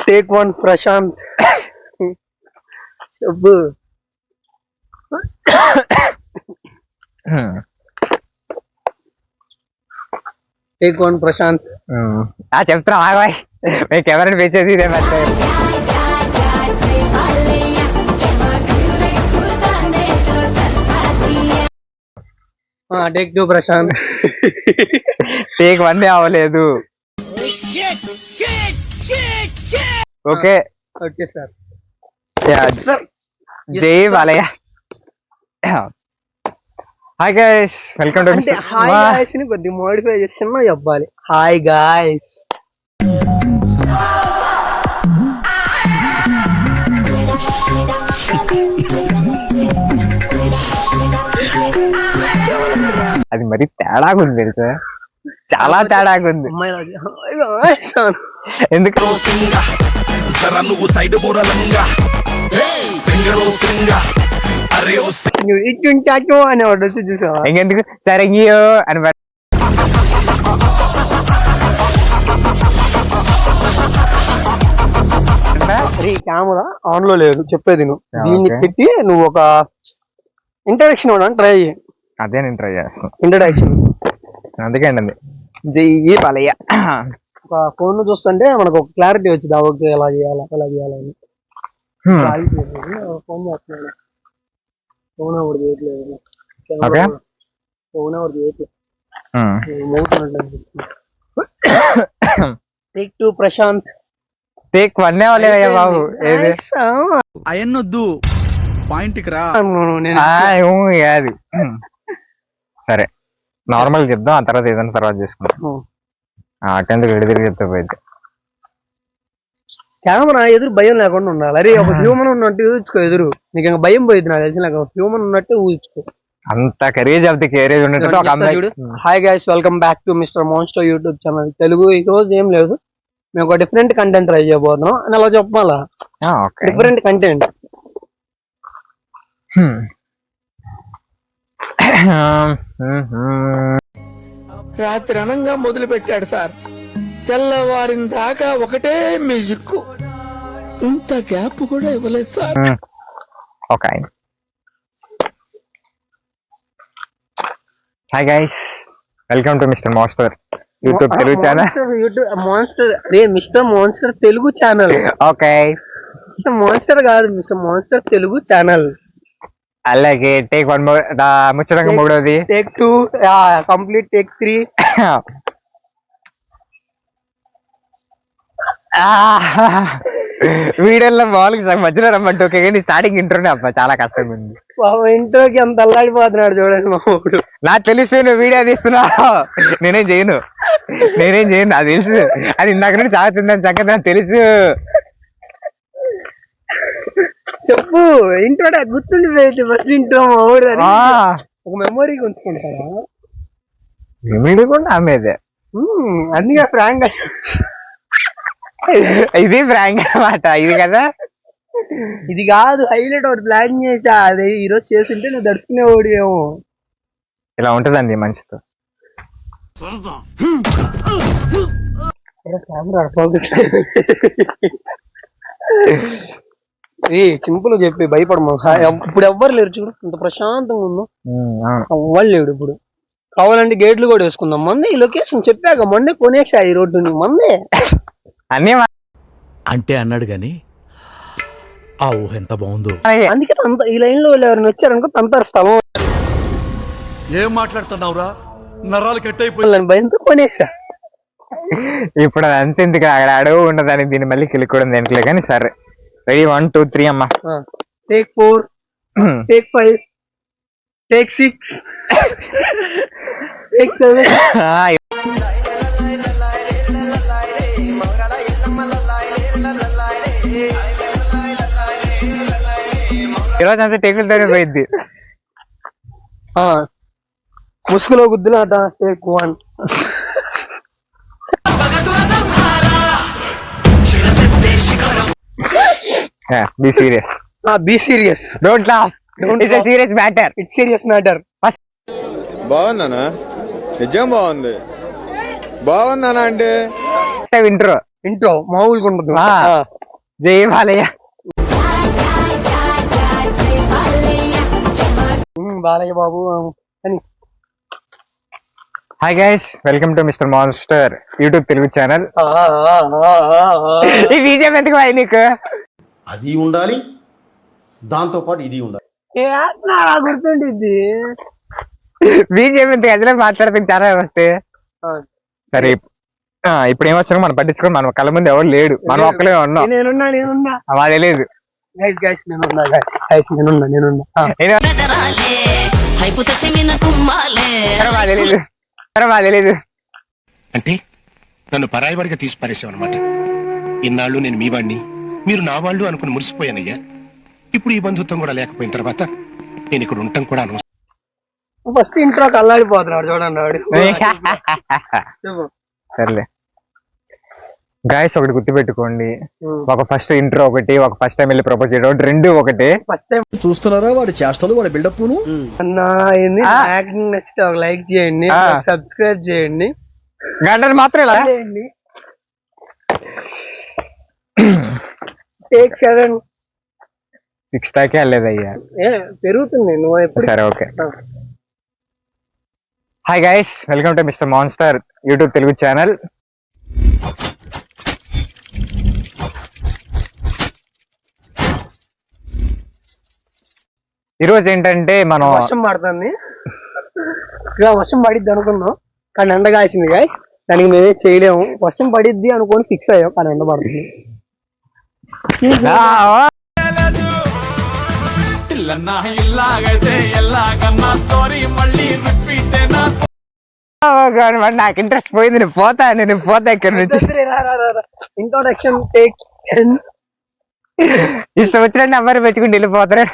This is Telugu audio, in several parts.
Take one Prashanth. చెప్పు. Take one Prashanth. చెప్తున్నా ఆగవాయ్, మీకు ఎవరైనా వేసేది ఇదే message. Take two Prashanth. Take one అవ్వలేదు. Okay okay sir. జై Balayya. Hi guys, welcome to. అంటే హాయ్ గాయ్స్ ని కొద్దిగా మోడిఫై చేస్తున్నా చెప్పాలి. Hi guys. అది మరి తేడాగా ఉంది తెలుసా, చాలా తేడాగా ఉంది. ఎందుకు అనేవాడు వచ్చి చూసావా? ఇంకెందుకు సరే అయ్యో అని కెమెరా ఆన్ లో లేదు, చెప్పేది నువ్వు దీన్ని పెట్టి నువ్వు ఒక ఇంట్రడక్షన్ ఇవ్వడానికి ట్రై చేయి. అదే నేను ట్రై చేస్తాను ఇంట్రడక్షన్. అందుకే అండి జై బాలయ్య. ఒక ఫోన్ చూస్తుంటే మనకు ఒక క్లారిటీ వచ్చింది, ఓకే ఎలా చేయాలా ఎలా చేయాలని. ఫోన్ చేస్తున్నాడు, ఫోన్ ఒకటి చేయట్లేదు, ఫోన్ ఒకటి చేయట్లేదు. Take two Prashanth. Take one అవ్వలేదయ్యా బాబు. ఏది అయన్నొద్దు, పాయింట్ కి రా. అది సరే నార్మల్ చెప్దాం, ఆ తర్వాత ఏదైనా తర్వాత చేసుకుందాం. అటెందుకు ఎడిదిరిగి చెప్తే పోయింది. కెమెరా ఎదురు భయం లేకుండా ఉండాలి. అరే ఒక హ్యూమన్ ఉన్నట్టు ఊహించుకో, ఎదురు నీకు ఇంకా భయం పోయింది నాకు తెలిసి. నాకు హ్యూమన్ ఉన్నట్టు ఊహించుకో. అంత కరేజ్ ఆఫ్ ది కేరేజ్ ఉన్నట్టు. Hi guys, welcome back to mister monster YouTube channel Telugu. ఈ రోజు ఏం లేదు, మేము ఒక డిఫరెంట్ కంటెంట్ ట్రై చేయబోతున్నాం అని అలా చెప్పాలా. Different content. రాత్రి అనంగా మొదలు పెట్టాడు సార్, తెల్లవారిన దాకా ఒకటే మ్యూజిక్, ఇంత గ్యాప్ కూడా ఇవ్వలేదు sir. Okay. Hi guys, welcome to mister monster YouTube Telugu channel. Mister monster Telugu channel. Okay, mister monster కాదు, మిస్టర్ మాన్స్టర్ తెలుగు ఛానల్. అలాగే టేక్ వన్ ముచ్చటంగా మూడోది, take two complete, take three. వీడియోలో మామూలుగా మధ్యలో రమ్మంటే ఓకే, కానీ స్టార్టింగ్ ఇంట్రోనే అబ్బా చాలా కష్టంగా ఉంది. ఇంట్రోకి అంత అల్లాడిపోతున్నాడు చూడండి మా ఊడు. నాకు తెలుసు నువ్వు వీడియో తీస్తున్నావు, నేనేం చేయను అది తెలుసు. అది ఇందాక నుండి సాగుతుందని సంగతి నాకు తెలుసు. చెప్పు, ఇంట్రో గుర్తుండిపోయింది. ఫస్ట్ ఇంట్రో మా ఊడు ఒక మెమొరీకి ఉంచుకుంటారా? మెమరీ కూడా ఆమెదే. అందుకే ఫ్రాంక్ ఇది ఫ్రాంక్ అన్నమాట. ఇది కదా, ఇది కాదు హైలైట్. ఒకటి ప్లాన్ చేసా, అది ఈరోజు చేస్తుంటే నువ్వు దడుచుకునే ఓడి ఏమో. ఇలా ఉంటదండి మంచితో. సింపుల్ చెప్పి భయపడము. ఇప్పుడు ఎవ్వరు లేరు చూడు, ఇంత ప్రశాంతంగా ఉందో. ఎవ్వరు లేడు ఇప్పుడు. కావాలంటే గేట్లు కూడా వేసుకుందాం. మొన్నే ఈ లొకేషన్ చెప్పాక మొన్నే కొనేసా ఈ రోడ్డుని మొన్నే అన్నీ అంటే అన్నాడు గాని ఆ ఊహ ఎంత బాగుందో. అందుకే ఈ లైన్ లో ఎవరైనా వచ్చారనుకో తంతారు స్థలం. ఏం మాట్లాడుతున్నావురా, నరాలు కట్ అయిపోయి భయంతో కొనేసా. ఇప్పుడు అంత ఎందుకు, అక్కడ అడవు ఉండదని దీన్ని మళ్ళీ కిలుకోవడం దేనికిలే. కానీ సరే, రెడీ 1 2 3 అమ్మా. Take 4, take 5, take 6, take 7. ఈరోజు అంతా టేకులతోనే పోయింది. ముసుగులో గుద్దులాట. Take 1. Be serious. Be serious. Don't laugh. It's a serious matter. It's serious matter. బాగుందనా? నిజం బాగుంది. బాగుందనా అంటే ఇంట్రో మామూలుగా ఉంటుంది. జై బాలయ్య. బాలయ్య బాబు అని. Hi guys, welcome to mister monster YouTube Telugu channel. ఈ బీజేపీ ఎందుకు బాయ్ నీకు? అది ఉండాలి, దాంతో పాటు ఇది ఉండాలి. గుర్తుండిద్ది. బీజేపీ ఎందుకు అసలే మాట్లాడుతుంది చాలా వస్తే. సరే ఇప్పుడు ఏమొచ్చినా మనం పట్టించుకోండి, మన కళ్ళ ముందు ఎవరు లేడు, మనం ఒక్కలే ఉన్నాం. నేనున్నా మా తెలియదు. తెలీదు. అంటే నన్ను పరాయివాడిగా తీసి పారేసావు అనమాట. ఇన్నాళ్ళు నేను మీ వాడిని, మీరు నా వాళ్ళు అనుకుని మురిసిపోయానయ్యా. ఇప్పుడు ఈ బంధుత్వం కూడా లేకపోయిన తర్వాత నేను ఇక్కడ ఉండటం కూడా అనవసరం. ఫస్ట్ ఇంట్లో కల్లాడిపోతున్నాడు చూడండి వాడు. సర్లే గాయస్, ఒకటి గుర్తుపెట్టుకోండి, ఒక ఫస్ట్ ఇంట్రో ఒకటి, ఒక ఫస్ట్ టైం వెళ్ళి ప్రపోజ్ చేయడం ఒకటి, రెండు ఒకటి. ఫస్ట్ టైం చూస్తున్నారా వాడి చేష్టలు, వాడి బిల్డప్. యాక్టింగ్ నచ్చితే ఒక లైక్ చేయండి, సబ్స్క్రైబ్ చేయండి, గంటలు మాత్రం ఇలా చేయండి. టేక్ 7 6 దాకే వెళ్ళలేదయ్యా, పెరుగుతుంది నువ్వు ఎప్పుడు. సరే okay. Hi guys, welcome to mister monster YouTube Telugu channel. ఈరోజు ఏంటంటే మనం వర్షం పడుతుంది, ఇక వర్షం పడిద్ది అనుకున్నాం కానీ ఎండ కాసింది గాయస్. దానికి మేమే చేయలేము, వర్షం పడిద్ది అనుకొని ఫిక్స్ అయ్యాం కానీ ఎండ పడుతుంది. నాకు ఇంట్రెస్ట్ పోయింది, నేను పోతా ఇక్కడ నుంచి. Introduction take 10. ఈ సంవత్సరాన్ని అమ్మాయి పెంచుకుంటూ వెళ్ళిపోతారు.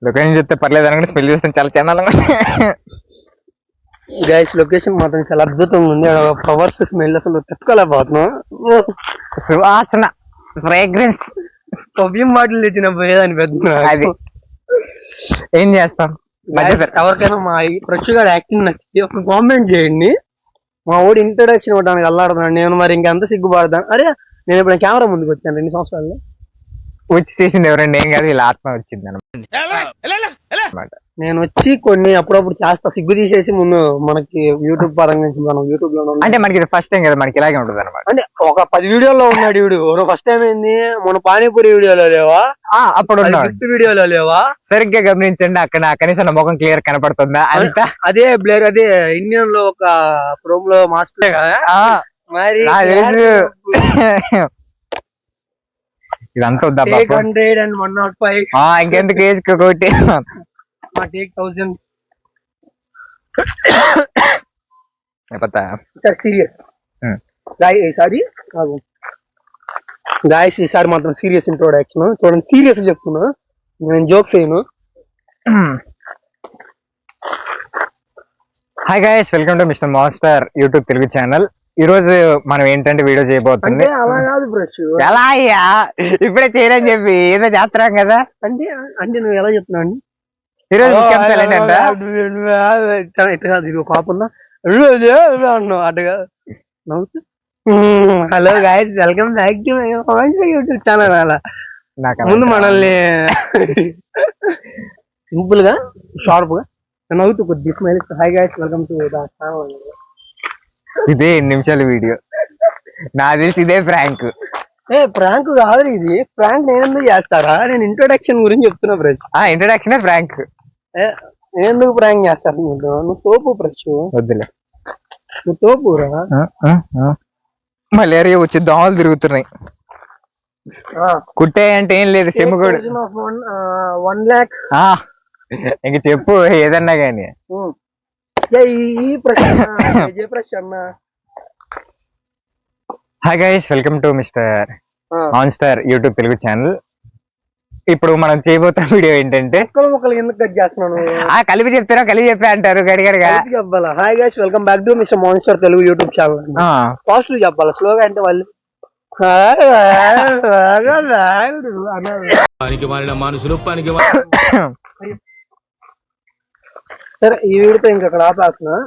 లొకేషన్ చూస్తే పర్లేదు అనుకుంటే స్మెల్ చేస్తాను చాలా చండాలంగా. గైస్ లొకేషన్ మాత్రం చాలా అద్భుతంగా ఉంది, ఫ్లవర్స్ స్మెల్ అసలు తట్టుకోలేకపోతున్నాం. సువాసన, ఫ్రేగ్రెన్స్, పర్ఫ్యూమ్ బాటిల్ తెచ్చిన పోయేదాన్ని పెద్ద. అది ఏం చేస్తాం. ఎవరికైనా మా ఫ్రెష్ గా యాక్టింగ్ నచ్చింది ఒక కామెంట్ చేయండి. మా ఊడి ఇంట్రొడక్షన్ ఇవ్వడానికి అల్లాడుతున్నాను నేను, మరి ఇంకెంత సిగ్గుపడతాను. అరే నేను ఇప్పుడు కెమెరా ముందుకు వచ్చాను 2 సంవత్సరాలు. వచ్చి చేసింది ఎవరండి, ఏం కాదు, ఇలా ఆత్మ వచ్చింది అనమాట. నేను వచ్చి కొన్ని అప్పుడప్పుడు చేస్తా, సిగ్గు తీసేసి ముందు మనకి యూట్యూబ్ పరంగా మనం యూట్యూబ్ లో అంటే మనకి ఇది ఫస్ట్ టైం కదా, మనకి ఇలాగే ఉంటుంది అనమాట. అంటే ఒక 10 వీడియోలో ఉన్నాడు వీడు. ఫస్ట్ టైం ఏంది, మన పానీపూరి వీడియోలో లేవా, అప్పుడు గిఫ్ట్ వీడియోలో లేవా, సరిగ్గా గమనించండి. అక్కడ కనీసం నా ముఖం క్లియర్ కనపడుతుందా అంతా. అదే బ్లేర్, అదే ఇండియన్ లో ఒక ప్రోమ్ లో మాస్టరే కదా మరి. ఇదంతా వద్దా 100 and 105. ఇంకెందుకు ఏజ్ ఒకటి టేక్ 1000. సార్ సీరియస్ గాయస్, ఈసారి మాత్రం సీరియస్ ఇంట్రోడక్షన్ చూడండి. సీరియస్ చెప్తున్నా, నేను జోక్స్ చేయను. Hi guys, welcome to mister monster YouTube Telugu channel. ఈ రోజు మనం ఏంటంటే వీడియో చేయబోతుంది. అలా కాదు బ్రష్, ఎలా అయ్యా ఇప్పుడే చేయని చెప్పి ఏదో చేస్తున్నాం కదా. అంటే నువ్వు ఎలా చెప్తున్నావు ఈరోజు ముఖ్యాంశాలు ఏంటంటే, ఇది పాపందా అటుగా నవ్వుతూ hello guys welcome back to YouTube channel. అలా ముందు మనల్ని సింపుల్ గా షార్ప్ గా నవ్వుతూ కొద్ది smile. Hi guys welcome to the channel. ఇదే 8 నిమిషాల వీడియో, నాకు తెలిసి ఇదే ప్రాంక్. ప్రాంక్ కాదు ఇది, ప్రాంక్ నేను ఎందుకు చేస్తారా, నేను ఇంట్రొడక్షన్ గురించి చెప్తున్నా బ్రష్. ఇంట్రొడక్షన్ ప్రాంక్, నేను ఎందుకు ప్రాంక్ చేస్తాను. నువ్వు తోపు బ్రష్, వద్దులే నువ్వు తోపురా. మలేరియా వచ్చి దోమలు తిరుగుతున్నాయి. కుట్టే అంటే ఏం లేదు, సెమ్ము కూడా 1 lakh. ఇంక చెప్పు ఏదన్నా గానీ. ఈ ప్రశ్న. Hi guys, welcome to mister monster YouTube Telugu channel. ఇప్పుడు మనం చేయబోతున్న వీడియో ఏంటంటే, ముక్కలు ఎందుకు కట్ చేస్తున్నాను, కలిపి చెప్తారా, కలిపి చెప్పే అంటారు గడిగడిగా చెప్పాలా. Hi guys welcome back to mister monster Telugu YouTube channel. Fast చెప్పాలా, స్లోగా అంటే వాళ్ళు మనుషులు పనికి. సరే ఈ వీడితో ఇంకక్కడ ఆపేస్తున్నా.